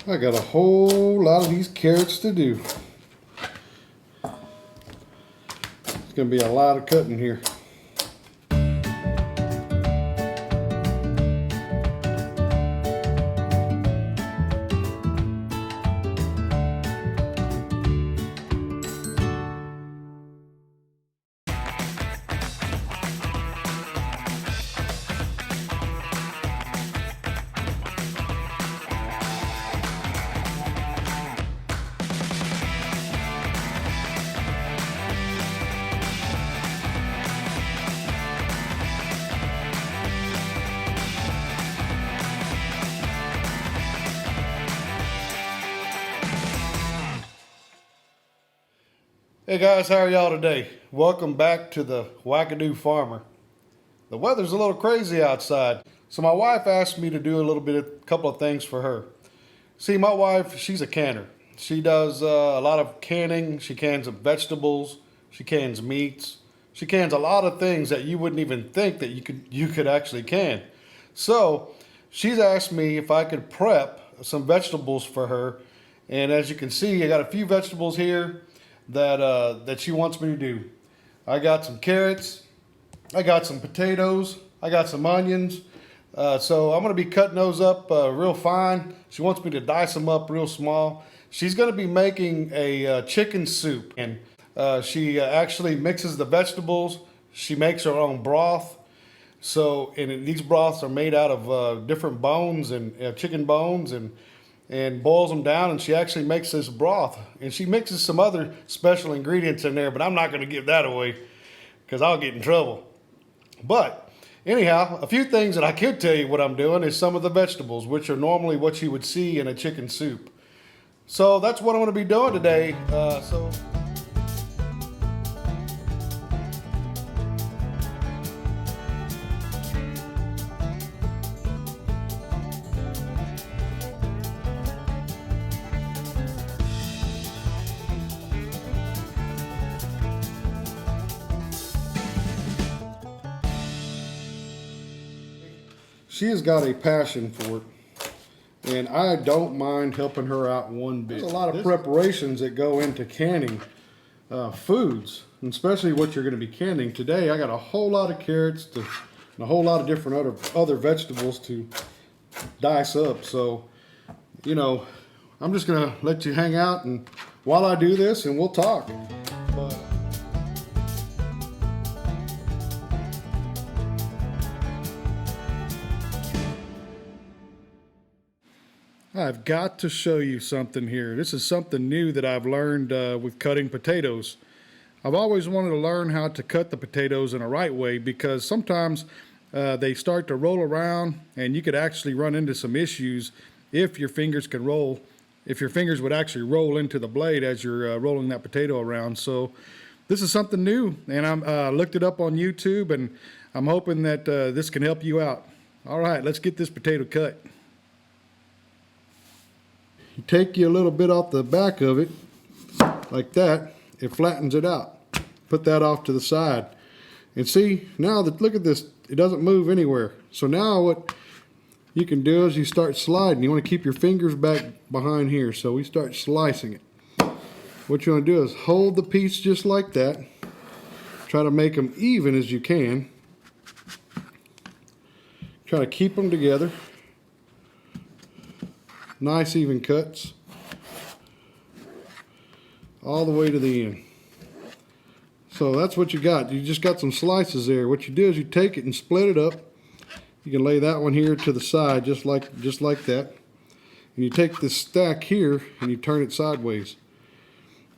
I got a whole lot of these carrots to do. It's gonna be a lot of cutting here. Hey guys, how are y'all today? Welcome back to the Wackadoo Farmer. The weather's a little crazy outside, so my wife asked me to do a couple of things for her. See, my wife, she's a canner. She does a lot of canning. She cans of vegetables. She cans meats. She cans a lot of things that you wouldn't even think that you could actually can. So she's asked me if I could prep some vegetables for her, and as you can see, I got a few vegetables here that she wants me to do. I got some carrots, I got some potatoes, I got some onions. So I'm going to be cutting those up real fine. She wants me to dice them up real small. She's going to be making a chicken soup, and she actually mixes the vegetables. She makes her own broth. So, and these broths are made out of different bones and chicken bones, and boils them down, and she actually makes this broth, and she mixes some other special ingredients in there, but I'm not going to give that away because I'll get in trouble. But anyhow, a few things that I could tell you what I'm doing is some of the vegetables, which are normally what you would see in a chicken soup. So that's what I'm going to be doing today. She has got a passion for it, and I don't mind helping her out one bit. There's a lot of preparations that go into canning foods, and especially what you're going to be canning. Today I got a whole lot of carrots and a whole lot of different other vegetables to dice up. So, you know, I'm just going to let you hang out and while I do this, and we'll talk. I've got to show you something here. This is something new that I've learned with cutting potatoes. I've always wanted to learn how to cut the potatoes in a right way because sometimes they start to roll around and you could actually run into some issues if your fingers would actually roll into the blade as you're rolling that potato around. So this is something new, and I looked it up on YouTube, and I'm hoping that this can help you out. All right, let's get this potato cut. You take you a little bit off the back of it, like that. It flattens it out. Put that off to the side. And see, now that, look at this, it doesn't move anywhere. So now what you can do is you start sliding. You want to keep your fingers back behind here. So we start slicing it. What you want to do is hold the piece just like that. Try to make them even as you can. Try to keep them together. Nice even cuts all the way to the end. So that's what you got. You just got some slices there. What you do is you take it and split it up. You can lay that one here to the side just like that. And you take this stack here and you turn it sideways.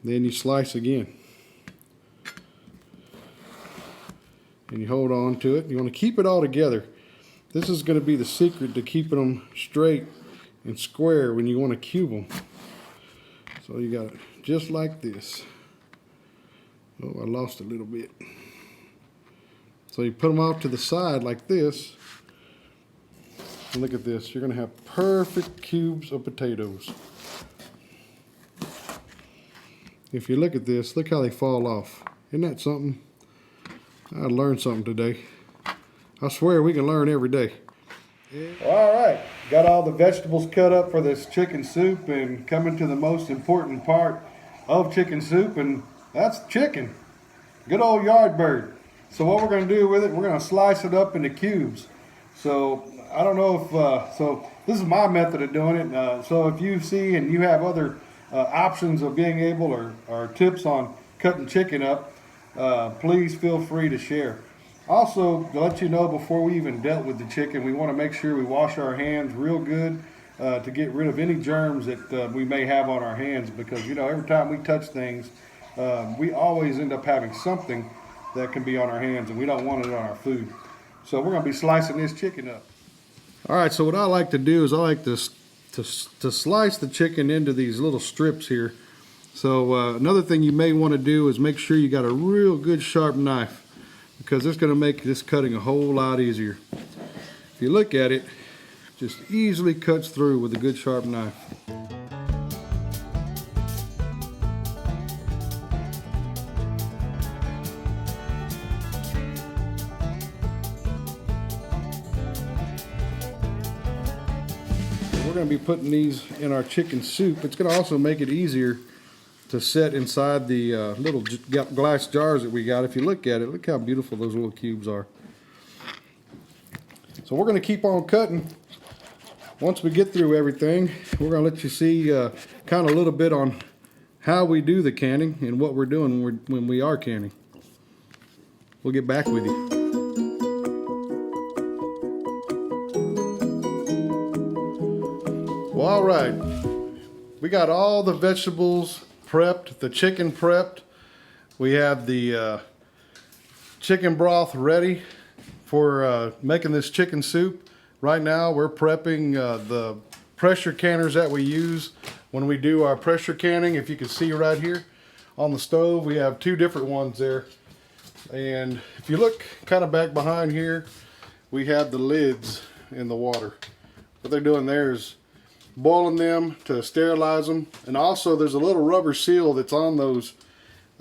Then you slice again. And you hold on to it. You want to keep it all together. This is going to be the secret to keeping them straight and square when you want to cube them. So you got it just like this. Oh, I lost a little bit. So you put them off to the side like this. And look at this. You're going to have perfect cubes of potatoes. If you look at this, look how they fall off. Isn't that something? I learned something today. I swear we can learn every day. All right, got all the vegetables cut up for this chicken soup, and coming to the most important part of chicken soup, and that's chicken. Good old yard bird. So what we're going to do with it, we're going to slice it up into cubes. So I don't know if, so this is my method of doing it. So if you see and you have other options of being able or tips on cutting chicken up, please feel free to share. Also, to let you know, before we even dealt with the chicken, we want to make sure we wash our hands real good to get rid of any germs that we may have on our hands, because you know every time we touch things, we always end up having something that can be on our hands, and we don't want it on our food. So we're going to be slicing this chicken up. All right, so what I like to do is I like to slice the chicken into these little strips here. So another thing you may want to do is make sure you got a real good sharp knife, because it's going to make this cutting a whole lot easier. If you look at it, just easily cuts through with a good sharp knife. We're going to be putting these in our chicken soup. It's going to also make it easier to set inside the little glass jars that we got. If you look at it, look how beautiful those little cubes are. So we're going to keep on cutting. Once we get through everything, we're going to let you see kind of a little bit on how we do the canning and what we're doing when we are canning. We'll get back with you. Well, all right, we got all the vegetables prepped, the chicken prepped. We have the chicken broth ready for making this chicken soup. Right now we're prepping the pressure canners that we use when we do our pressure canning. If you can see right here on the stove, we have two different ones there. And if you look kind of back behind here, we have the lids in the water. What they're doing there is boiling them to sterilize them, and also there's a little rubber seal that's on those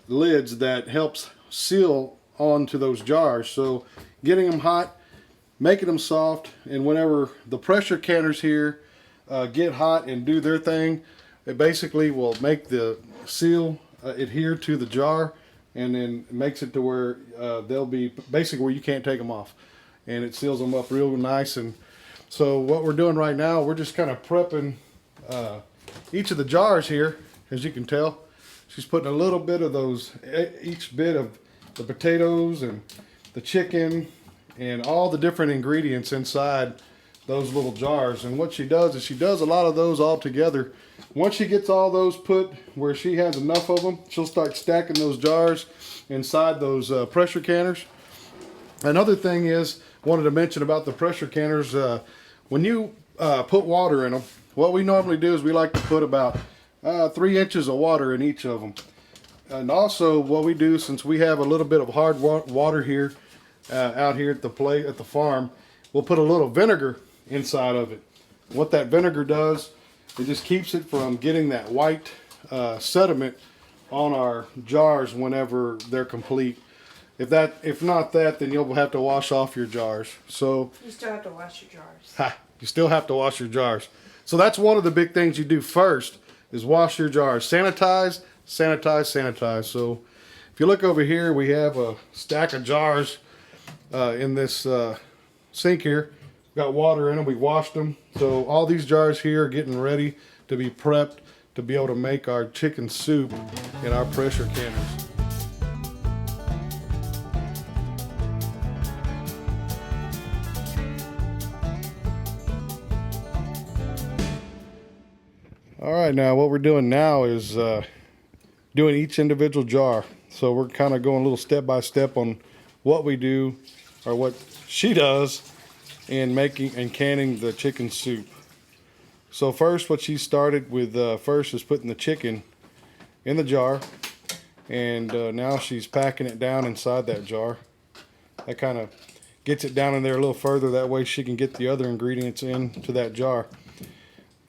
lids that helps seal onto those jars. So getting them hot, making them soft, and whenever the pressure canners here get hot and do their thing, it basically will make the seal adhere to the jar, and then makes it to where they'll be basically where you can't take them off, and it seals them up real nice. And so what we're doing right now, we're just kind of prepping each of the jars here. As you can tell, she's putting a little bit of those, each bit of the potatoes and the chicken and all the different ingredients inside those little jars. And what she does is she does a lot of those all together. Once she gets all those put where she has enough of them, she'll start stacking those jars inside those pressure canners. Another thing is, wanted to mention about the pressure canners, when you put water in them, what we normally do is we like to put about 3 inches of water in each of them. And also what we do, since we have a little bit of hard water here out here at the farm, we'll put a little vinegar inside of it. What that vinegar does, it just keeps it from getting that white sediment on our jars whenever they're complete. If not that, then you'll have to wash off your jars. So you still have to wash your jars. You still have to wash your jars. So that's one of the big things you do first, is wash your jars. Sanitize, sanitize, sanitize. So if you look over here, we have a stack of jars in this sink here. We've got water in them. We washed them. So all these jars here are getting ready to be prepped to be able to make our chicken soup in our pressure canners. All right, now what we're doing now is doing each individual jar. So we're kind of going a little step by step on what we do, or what she does, in making and canning the chicken soup. So first, what she started with first is putting the chicken in the jar, and now she's packing it down inside that jar. That kind of gets it down in there a little further. That way she can get the other ingredients into that jar.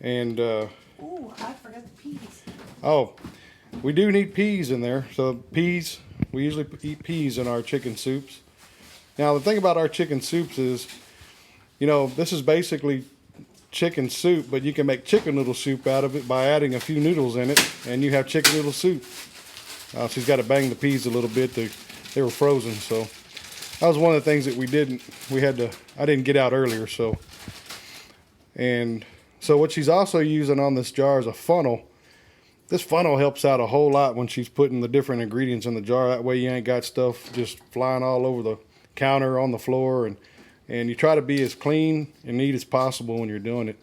And ooh, I forgot the peas. oh, we do need peas in there. So peas, we usually eat peas in our chicken soups. Now the thing about our chicken soups is You know, this is basically chicken soup, but you can make chicken noodle soup out of it by adding a few noodles in it, and you have chicken noodle soup. She's got to bang the peas a little bit. They were frozen, so that was one of the things that I didn't get out earlier, so. And so what she's also using on this jar is a funnel. This funnel helps out a whole lot when she's putting the different ingredients in the jar. That way you ain't got stuff just flying all over the counter, on the floor, and you try to be as clean and neat as possible when you're doing it.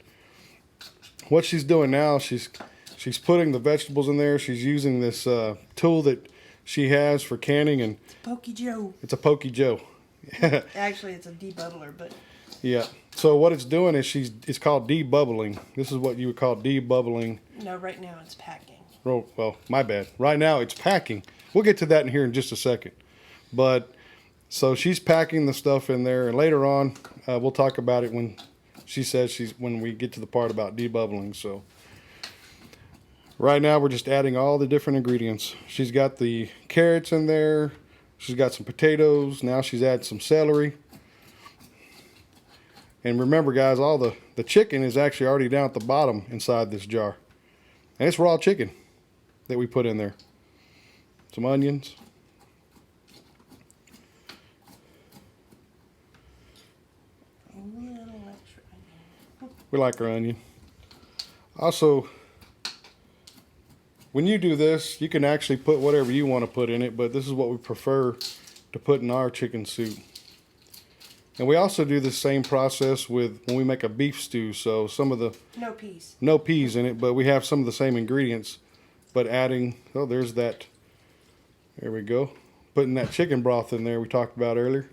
What she's doing now, she's putting the vegetables in there. She's using this tool that she has for canning, and Pokey Joe. it's a Pokey Joe. Actually, it's a debubbler, but Yeah. So what it's doing is it's called debubbling. This is what you would call debubbling. no, right now it's packing. Oh, well, my bad. Right now it's packing. We'll get to that in here in just a second. But so she's packing the stuff in there, and later on we'll talk about it when she says when we get to the part about debubbling. So right now we're just adding all the different ingredients. She's got the carrots in there. She's got some potatoes. Now she's adding some celery. And remember, guys, all the chicken is actually already down at the bottom inside this jar. And it's raw chicken that we put in there. Some onions. A little extra onion. We like our onion. Also, when you do this, you can actually put whatever you want to put in it, but this is what we prefer to put in our chicken soup. And we also do the same process with when we make a beef stew. So some of the no peas in it, but we have some of the same ingredients, but adding, oh, there's that. There we go. Putting that chicken broth in there we talked about earlier.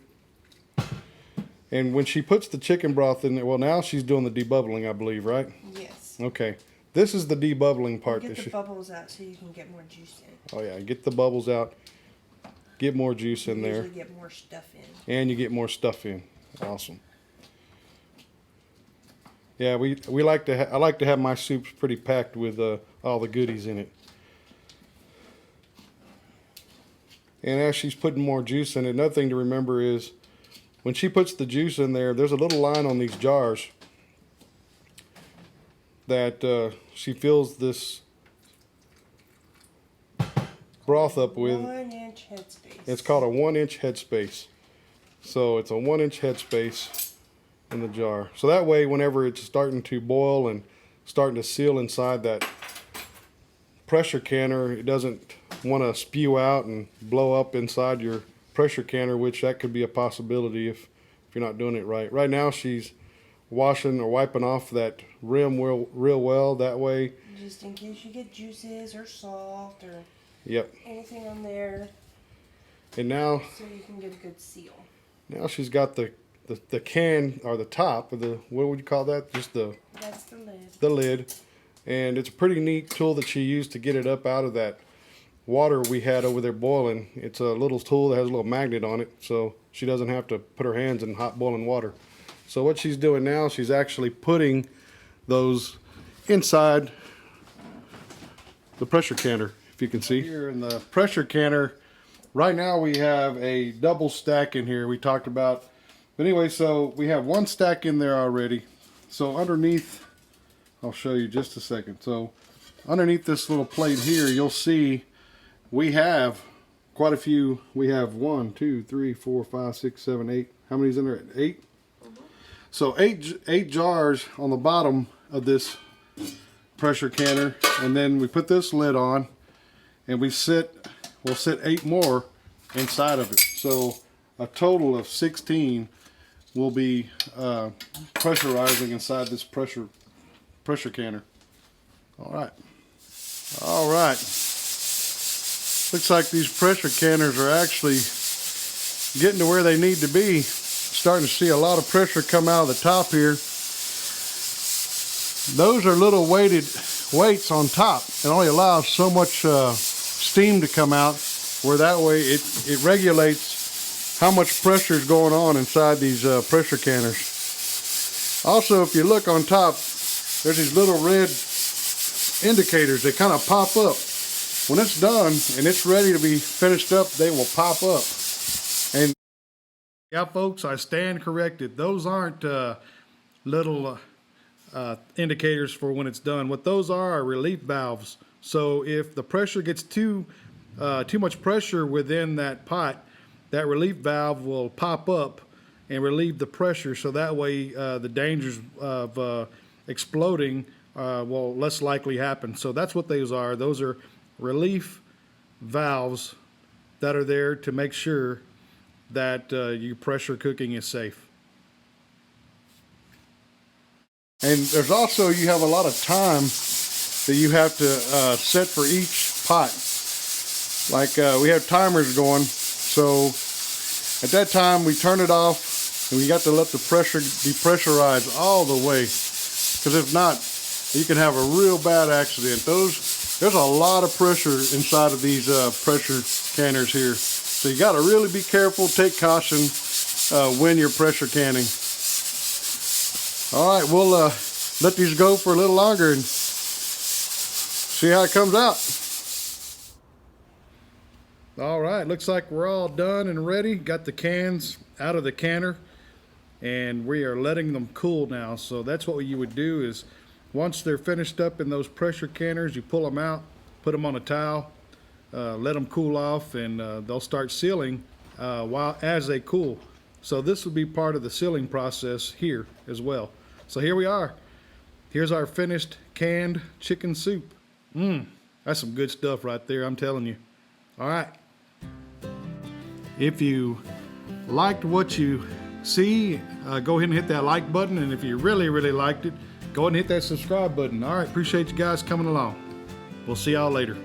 And when she puts the chicken broth in there, well, now she's doing the debubbling, I believe, right? Yes. Okay. This is the debubbling part. Get the bubbles out so you can get more juice in. Oh yeah, get the bubbles out. Get more juice in there. Usually get more stuff in. And you get more stuff in. Awesome. Yeah, I like to have my soups pretty packed with all the goodies in it. And as she's putting more juice in it, another thing to remember is when she puts the juice in there, there's a little line on these jars that she fills this broth up with. 1-inch headspace. It's called a 1-inch headspace. So it's a 1-inch headspace in the jar. So that way, whenever it's starting to boil and starting to seal inside that pressure canner, it doesn't want to spew out and blow up inside your pressure canner, which that could be a possibility if you're not doing it right. Right now, she's washing or wiping off that rim real well. That way, just in case you get juices or salt or anything on there. And now, so you can get a good seal. Now she's got the can, or the top of the, what would you call that? Just that's the lid. The lid. And it's a pretty neat tool that she used to get it up out of that water we had over there boiling. It's a little tool that has a little magnet on it, so she doesn't have to put her hands in hot boiling water. So what she's doing now, she's actually putting those inside the pressure canner, if you can see. Here in the pressure canner, right now we have a double stack in here we talked about. But anyway, so we have one stack in there already. So underneath, I'll show you just a second. So underneath this little plate here, you'll see we have quite a few. We have 1, 2, 3, 4, 5, 6, 7, 8. How many's in there? 8? So eight jars on the bottom of this pressure canner. And then we put this lid on and we'll sit 8 more inside of it. So a total of 16 will be pressurizing inside this pressure canner. All right. Looks like these pressure canners are actually getting to where they need to be. Starting to see a lot of pressure come out of the top here. Those are little weights on top. It only allows so much steam to come out, where that way it regulates how much pressure is going on inside these pressure canners. Also, if you look on top, there's these little red indicators that kind of pop up. When it's done and it's ready to be finished up, they will pop up. And Yeah, folks, I stand corrected. Those aren't little indicators for when it's done. What those are relief valves. So if the pressure gets too much pressure within that pot, that relief valve will pop up and relieve the pressure. So that way the dangers of exploding will less likely happen. So that's what those are. Those are relief valves that are there to make sure that your pressure cooking is safe. And there's also, you have a lot of time that you have to set for each pot. Like we have timers going, so at that time we turn it off and we got to let the pressure depressurize all the way, because if not, you can have a real bad accident. There's a lot of pressure inside of these pressure canners here, so you got to really be careful, take caution when you're pressure canning. All right, we'll let these go for a little longer and see how it comes out. All right, looks like we're all done and ready. Got the cans out of the canner and we are letting them cool now. So that's what you would do, is once they're finished up in those pressure canners, you pull them out, put them on a towel, let them cool off, and they'll start sealing as they cool. So this will be part of the sealing process here as well. So here we are. Here's our finished canned chicken soup. That's some good stuff right there, I'm telling you. All right. If you liked what you see, go ahead and hit that like button. And if you really, really liked it, go ahead and hit that subscribe button. All right, appreciate you guys coming along. We'll see y'all later.